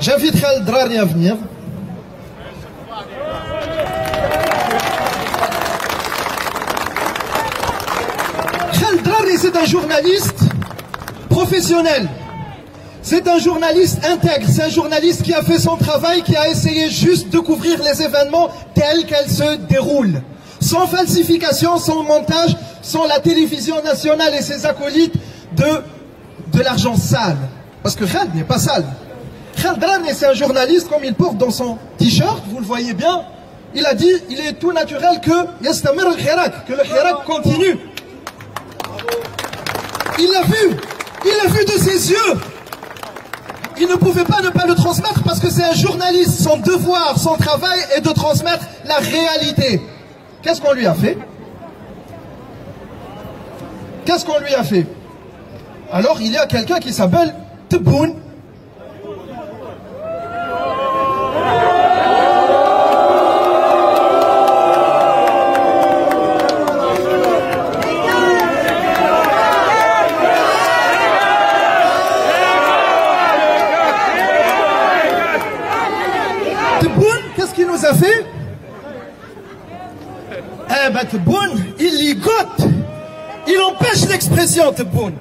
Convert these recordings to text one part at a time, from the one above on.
J'invite Khaled Drarni à venir. Khaled Drarni, c'est un journaliste professionnel. C'est un journaliste intègre, c'est un journaliste qui a fait son travail, qui a essayé juste de couvrir les événements tels qu'elles se déroulent. Sans falsification, sans montage, sans la télévision nationale et ses acolytes de l'argent sale. Parce que Khaled n'est pas sale. Khaled Drarni, c'est un journaliste, comme il porte dans son t-shirt, vous le voyez bien, il a dit, il est tout naturel que Yastamir al-Khirak, que le Khirak continue. Il l'a vu de ses yeux. Il ne pouvait pas ne pas le transmettre parce que c'est un journaliste. Son devoir, son travail est de transmettre la réalité. Qu'est-ce qu'on lui a fait? Qu'est-ce qu'on lui a fait? Alors il y a quelqu'un qui s'appelle Tebboune. A fait Tebboune, il ligote, il empêche l'expression Tebboune.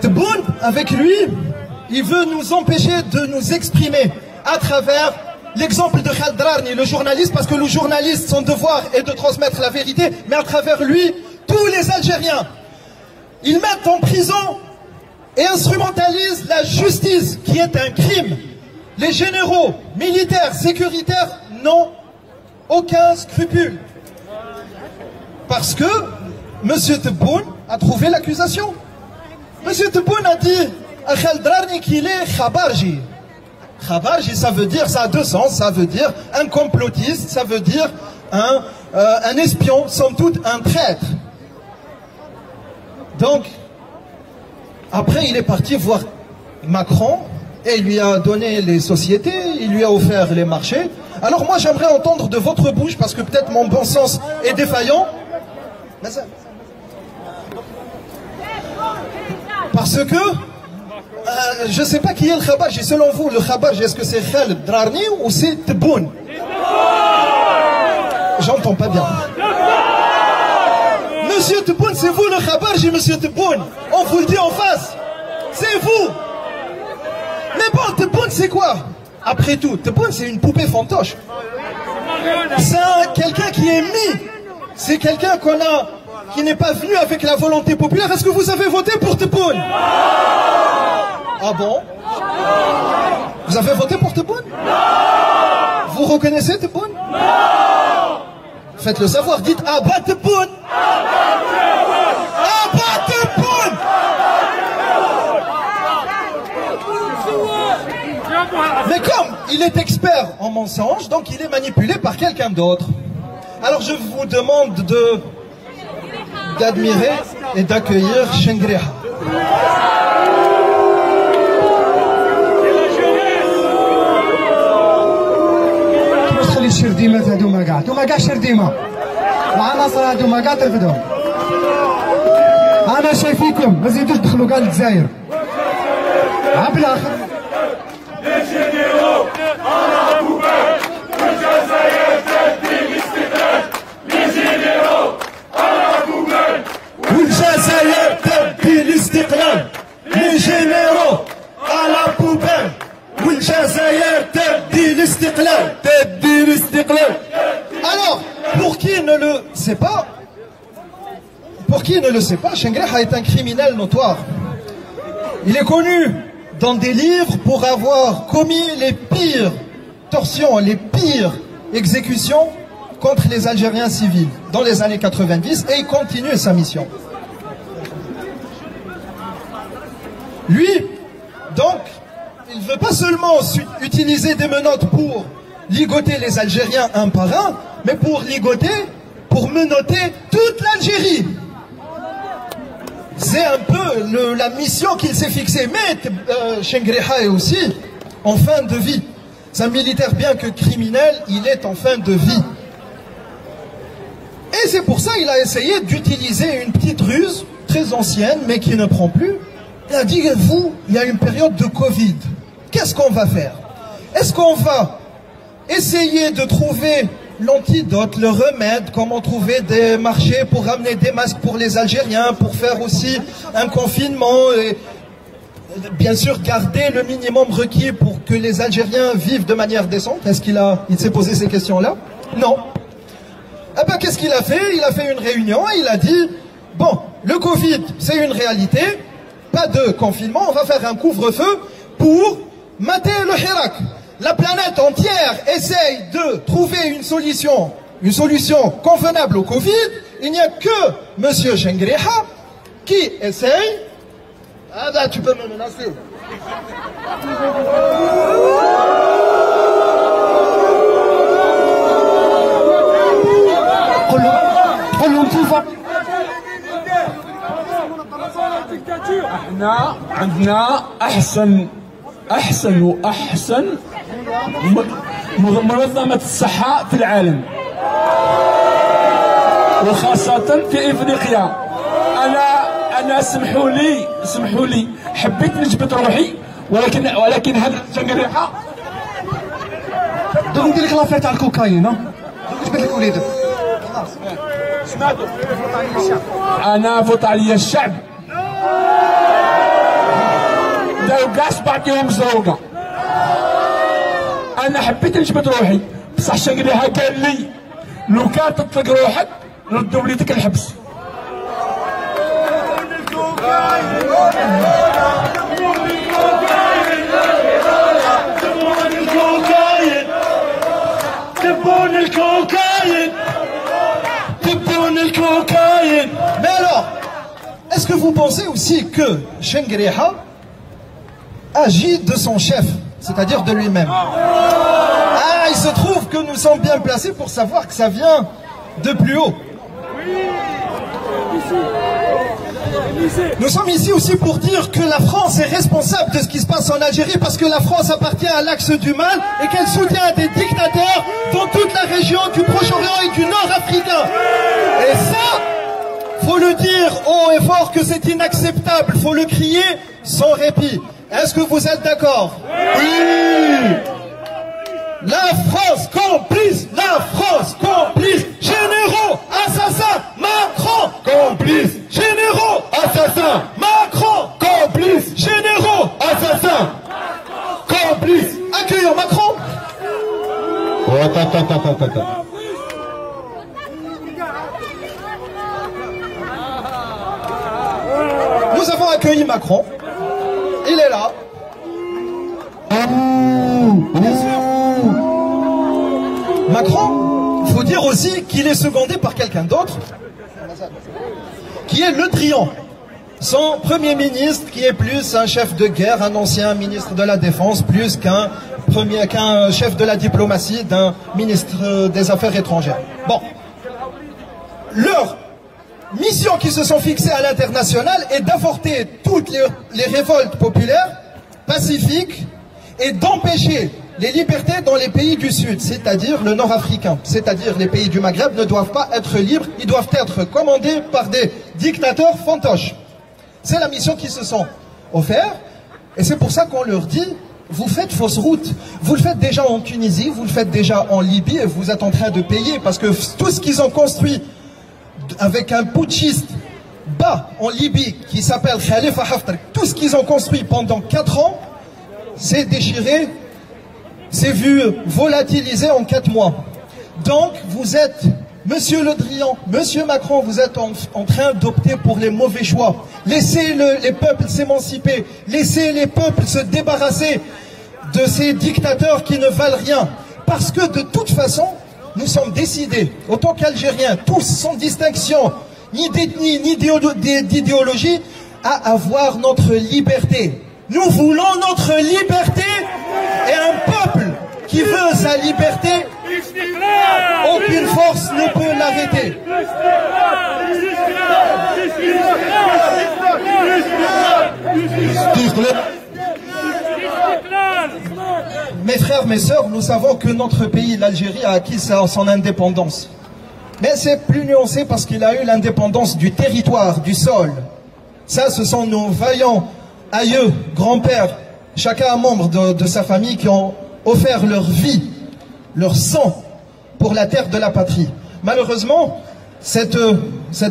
Tebboune, avec lui, il veut nous empêcher de nous exprimer à travers l'exemple de Khaled Drarni, le journaliste, parce que le journaliste, son devoir est de transmettre la vérité, mais à travers lui, tous les Algériens, ils mettent en prison et instrumentalise la justice, qui est un crime. Les généraux, militaires, sécuritaires n'ont aucun scrupule. Parce que M. Tebboune a trouvé l'accusation. M. Tebboune a dit à Khaled Drarni qu'il est Khabarji. Khabarji, ça veut dire, ça a deux sens, ça veut dire un complotiste, ça veut dire un espion, somme toute un traître. Donc, après, il est parti voir Macron et il lui a donné les sociétés, il lui a offert les marchés. Alors moi, j'aimerais entendre de votre bouche, parce que peut-être mon bon sens est défaillant. Parce que, je ne sais pas qui est le Khabarji. Selon vous, le Khabarji, est-ce que c'est Khaled Drarni ou c'est Tebboune? J'entends pas bien. Monsieur Tebboune, c'est vous le Khabarji, monsieur Tebboune. On vous le dit en face. C'est vous. Mais bon, Tebboune, c'est quoi? Après tout, Tebboune, c'est une poupée fantoche. C'est quelqu'un qui est mis. C'est quelqu'un qui n'est pas venu avec la volonté populaire. Est-ce que vous avez voté pour Tebboune? Ah bon? Vous avez voté pour Tebboune? Vous reconnaissez Tebboune? Faites-le savoir, dites « Ah bah Tebboune !» Ah bah Tebboune ! Mais comme il est expert en mensonges, donc il est manipulé par quelqu'un d'autre. Alors je vous demande d'admirer et d'accueillir Chengriha. الشرديمات هذوما كاع شرديمه العناصر هذوما كاع ترفدهم. انا شايفيكم ما زيدوش تدخلوا كاع للجزائر عا بالاخر. والجزائر تبدي الاستقلال لي جينيرو على بوبان. والجزائر تبدي الاستقلال. Alors, pour qui ne le sait pas, Chengriha est un criminel notoire. Il est connu dans des livres pour avoir commis les pires torsions, les pires exécutions contre les Algériens civils dans les années 90, et il continue sa mission. Lui, donc, il ne veut pas seulement utiliser des menottes pour ligoter les Algériens un par un, mais pour menotter toute l'Algérie. C'est un peu la mission qu'il s'est fixée. Mais Chengriha est aussi en fin de vie. C'est un militaire, bien que criminel, il est en fin de vie. Et c'est pour ça qu'il a essayé d'utiliser une petite ruse très ancienne, mais qui ne prend plus. Il a dit, vous, il y a une période de Covid. Qu'est-ce qu'on va faire? Est-ce qu'on va essayer de trouver l'antidote, le remède, comment trouver des marchés pour ramener des masques pour les Algériens, pour faire aussi un confinement et bien sûr garder le minimum requis pour que les Algériens vivent de manière décente? Est-ce qu'il s'est posé ces questions-là? Non. Eh ben, qu'est-ce qu'il a fait? Il a fait une réunion et il a dit, bon, le Covid, c'est une réalité, pas de confinement, on va faire un couvre-feu pour mater le Hirak. La planète entière essaye de trouver une solution convenable au Covid. Il n'y a que M. Chengriha qui essaye. Ah ben, tu peux me menacer. احنا عندنا احسن واحسن منظمة الصحة في العالم وخاصة في افريقيا. انا اسمحوا لي حبيت نجبد روحي ولكن هذا الشنقريحة دوك ندير لك لافير تاع الكوكايين دوك نجبد لك وليدك. سمعتوا؟ انا فوت عليا الشعب داو كاع بعطيهم زروقه. انا حبيت نجبد روحي بصح شنقريحة قال لي لو كان تطلق روحك ردوا وليدك الحبس. Mais alors, est-ce que vous pensez aussi que Chengriha agit de son chef, c'est-à-dire de lui-même? Ah, il se trouve que nous sommes bien placés pour savoir que ça vient de plus haut. Nous sommes ici aussi pour dire que la France est responsable de ce qui se passe en Algérie parce que la France appartient à l'axe du mal et qu'elle soutient des dictateurs dans toute la région du Proche-Orient et du Nord africain. Et ça, faut le dire haut et fort que c'est inacceptable, faut le crier sans répit. Est-ce que vous êtes d'accord? Oui. La France complice, généraux, assassins, Macron, complice, généraux, assassins, Macron, complice, généraux, assassins, complice. Accueillons Macron. Oh, attends. Nous avons accueilli Macron. Il est là. Bien sûr. Macron, il faut dire aussi qu'il est secondé par quelqu'un d'autre, qui est Le Drian, son premier ministre, qui est plus un chef de guerre, un ancien ministre de la Défense, plus qu'un chef de la diplomatie, d'un ministre des Affaires étrangères. Bon, leur mission qui se sont fixées à l'international est d'avorter toutes les révoltes populaires pacifiques et d'empêcher les libertés dans les pays du Sud, c'est-à-dire le Nord-Africain, c'est-à-dire les pays du Maghreb ne doivent pas être libres, ils doivent être commandés par des dictateurs fantoches. C'est la mission qu'ils se sont offerts, et c'est pour ça qu'on leur dit, vous faites fausse route. Vous le faites déjà en Tunisie, vous le faites déjà en Libye, et vous êtes en train de payer, parce que tout ce qu'ils ont construit avec un putschiste bas en Libye, qui s'appelle Khalifa Haftar, tout ce qu'ils ont construit pendant 4 ans, c'est déchiré, c'est vu volatilisé en 4 mois. Donc, vous êtes, Monsieur Le Drian, Monsieur Macron, vous êtes en train d'opter pour les mauvais choix. Laissez les peuples s'émanciper, laissez les peuples se débarrasser de ces dictateurs qui ne valent rien. Parce que de toute façon, nous sommes décidés, autant qu'Algériens, tous sans distinction, ni d'ethnie, ni d'idéologie, à avoir notre liberté. Nous voulons notre liberté et un peuple qui veut sa liberté, aucune force ne peut l'arrêter. Mes frères, mes sœurs, nous savons que notre pays, l'Algérie, a acquis son indépendance. Mais c'est plus nuancé parce qu'il a eu l'indépendance du territoire, du sol. Ça, ce sont nos vaillants aïeux, grands-pères, chacun un membre de sa famille qui ont offert leur vie, leur sang pour la terre de la patrie. Malheureusement, cette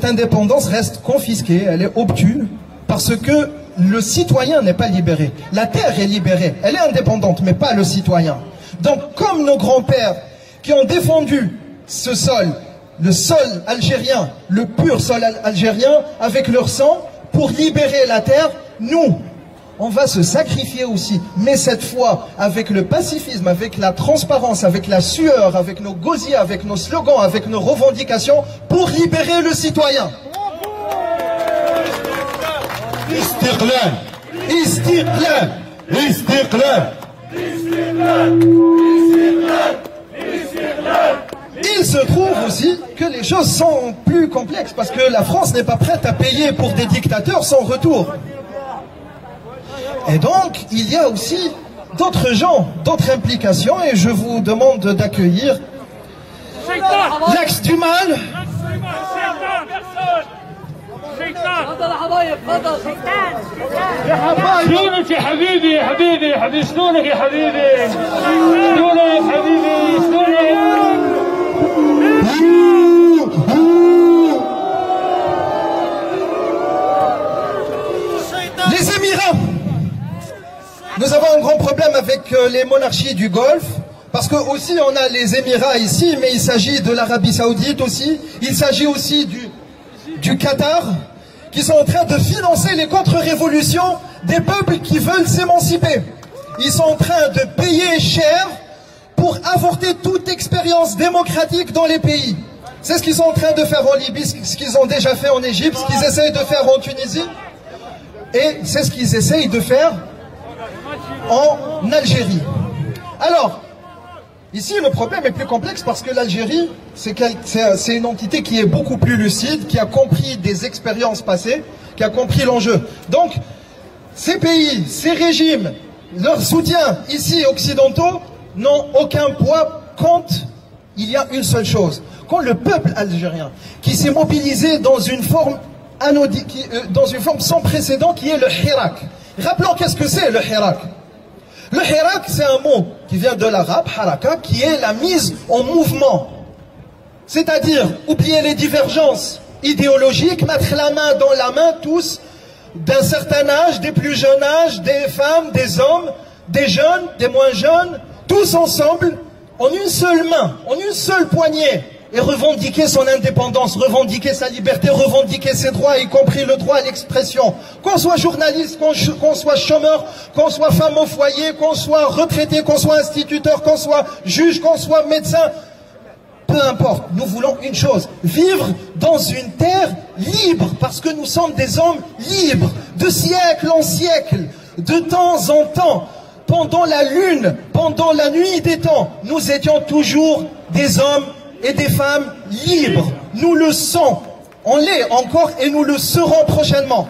indépendance reste confisquée, elle est obtue, parce que le citoyen n'est pas libéré. La terre est libérée, elle est indépendante, mais pas le citoyen. Donc, comme nos grands-pères qui ont défendu ce sol, le sol algérien, le pur sol algérien, avec leur sang, pour libérer la terre, nous, on va se sacrifier aussi, mais cette fois avec le pacifisme, avec la transparence, avec la sueur, avec nos gosiers, avec nos slogans, avec nos revendications, pour libérer le citoyen. Istiqlal. Istiqlal. Istiqlal. Il se trouve aussi que les choses sont plus complexes, parce que la France n'est pas prête à payer pour des dictateurs sans retour. Et donc, il y a aussi d'autres gens, d'autres implications, et je vous demande d'accueillir l'axe du mal. شلونك يا حبيبي يا حبيبي يا حبيبي شلونك يا حبيبي شلونك حبيبي Les Émirats. Nous avons un grand problème avec les monarchies du Golfe, parce que aussi on a les Émirats ici, mais il s'agit de l'Arabie Saoudite aussi, il s'agit aussi du Qatar, qui sont en train de financer les contre-révolutions des peuples qui veulent s'émanciper. Ils sont en train de payer cher pour avorter toute expérience démocratique dans les pays. C'est ce qu'ils sont en train de faire en Libye, ce qu'ils ont déjà fait en Égypte, ce qu'ils essayent de faire en Tunisie, et c'est ce qu'ils essayent de faire en Algérie. Alors, ici, le problème est plus complexe parce que l'Algérie, c'est une entité qui est beaucoup plus lucide, qui a compris des expériences passées, qui a compris l'enjeu. Donc, ces pays, ces régimes, leurs soutiens ici occidentaux n'ont aucun poids quand il y a une seule chose. Quand le peuple algérien, qui s'est mobilisé dans une forme sans précédent, qui est le Hirak. Rappelons qu'est-ce que c'est le Hirak. Le Hirak, c'est un mot qui vient de l'arabe, haraka, qui est la mise en mouvement. C'est-à-dire, oublier les divergences idéologiques, mettre la main dans la main, tous, d'un certain âge, des plus jeunes âges, des femmes, des hommes, des jeunes, des moins jeunes, tous ensemble, en une seule main, en une seule poignée, et revendiquer son indépendance, revendiquer sa liberté, revendiquer ses droits, y compris le droit à l'expression. Qu'on soit journaliste, qu'on soit chômeur, qu'on soit femme au foyer, qu'on soit retraité, qu'on soit instituteur, qu'on soit juge, qu'on soit médecin, peu importe, nous voulons une chose, vivre dans une terre libre, parce que nous sommes des hommes libres, de siècle en siècle, de temps en temps, pendant la lune, pendant la nuit des temps, nous étions toujours des hommes et des femmes libres. Nous le sommes, on l'est encore et nous le serons prochainement.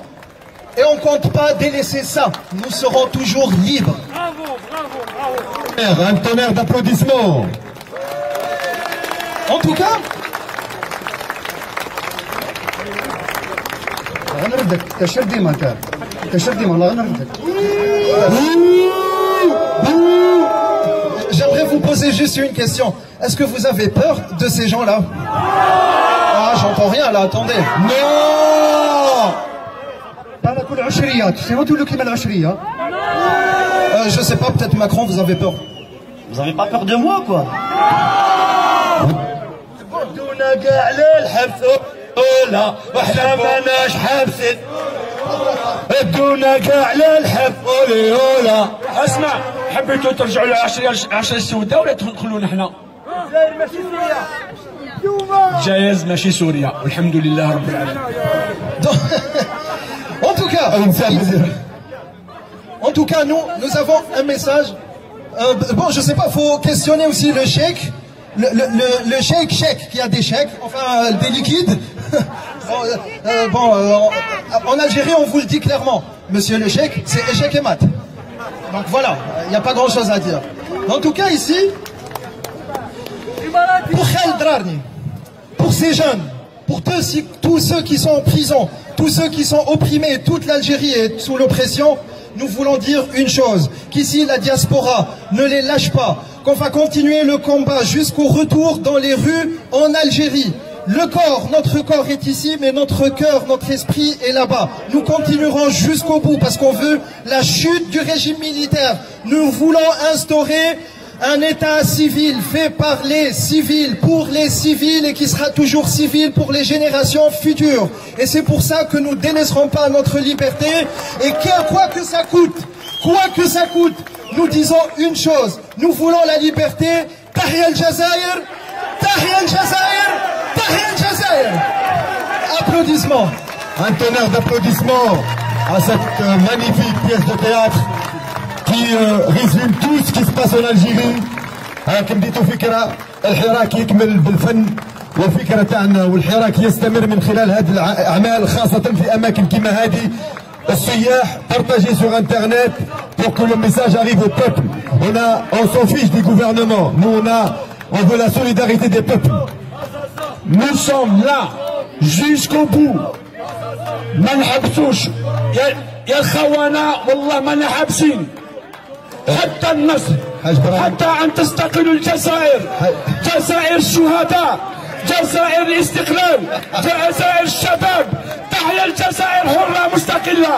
Et on ne compte pas délaisser ça, nous serons toujours libres. Bravo, bravo, bravo. Un tonnerre d'applaudissements. En tout cas, j'aimerais vous poser juste une question. Est-ce que vous avez peur de ces gens-là? Ah, j'entends rien là, attendez. Non. Je sais pas, peut-être Macron, vous avez peur. Vous avez pas peur de moi, quoi? اسمع حبيتوا ترجعوا للعشرة السوداء ولا تدخلونا احنا؟ جايز ماشي سوريا والحمد لله رب العالمين. En tout cas, nous avons un message. Bon, je sais pas, faut questionner aussi le chèque. Le chèque qui a des chèques, enfin des liquides. En Algérie, on vous le dit clairement. Monsieur le chèque, c'est échec et mat. Donc voilà, il n'y a pas grand-chose à dire. En tout cas, ici, pour Khaled Drarni, pour ces jeunes, pour tous ceux qui sont en prison, tous ceux qui sont opprimés, toute l'Algérie est sous l'oppression, nous voulons dire une chose, qu'ici la diaspora ne les lâche pas, qu'on va continuer le combat jusqu'au retour dans les rues en Algérie. Le corps, notre corps est ici, mais notre cœur, notre esprit est là-bas. Nous continuerons jusqu'au bout parce qu'on veut la chute du régime militaire. Nous voulons instaurer un État civil fait par les civils, pour les civils et qui sera toujours civil pour les générations futures. Et c'est pour ça que nous ne délaisserons pas notre liberté et quoi que ça coûte, nous disons une chose, nous voulons la liberté. Tahia al-Jazair, Tahia al-Jazair, Tahia al-Jazair. Applaudissements. Un tonnerre d'applaudissements à cette magnifique pièce de théâtre qui résume tout ce qui se passe en Algérie. كما بديتوا فكرة الحراك يكمل بالفن والفكرة تاعنا والحراك يستمر من خلال هذه الأعمال خاصة في أماكن كما هذه. السياح partagez sur internet pour que le message arrive au peuple. On s'en fiche des gouvernements. Nous on veut la solidarité des peuples. Nous sommes là jusqu'au bout. ما نحبسوش يا الخونة والله ما نحبسين حتى النصر حتى أن تستقل الجزائر. جزائر الشهداء، جزائر الاستقلال، جزائر الشباب. تحيا الجزائر حرة مستقلة.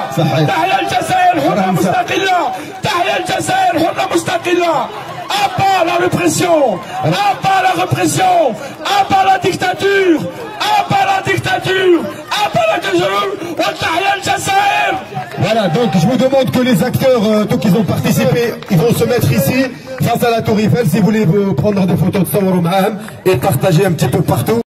تحيا الجزائر حرة مستقلة. تحيا الجزائر حرة مستقلة. À bas la répression, à bas la répression, à bas la dictature, à bas la dictature, à bas la dictature. وتحيا الجزائر. Voilà, donc je vous demande que les acteurs, tous qui ont participé, ils vont se mettre ici, face à la Tour Eiffel, si vous voulez prendre des photos de Sawarou Maham et partager un petit peu partout.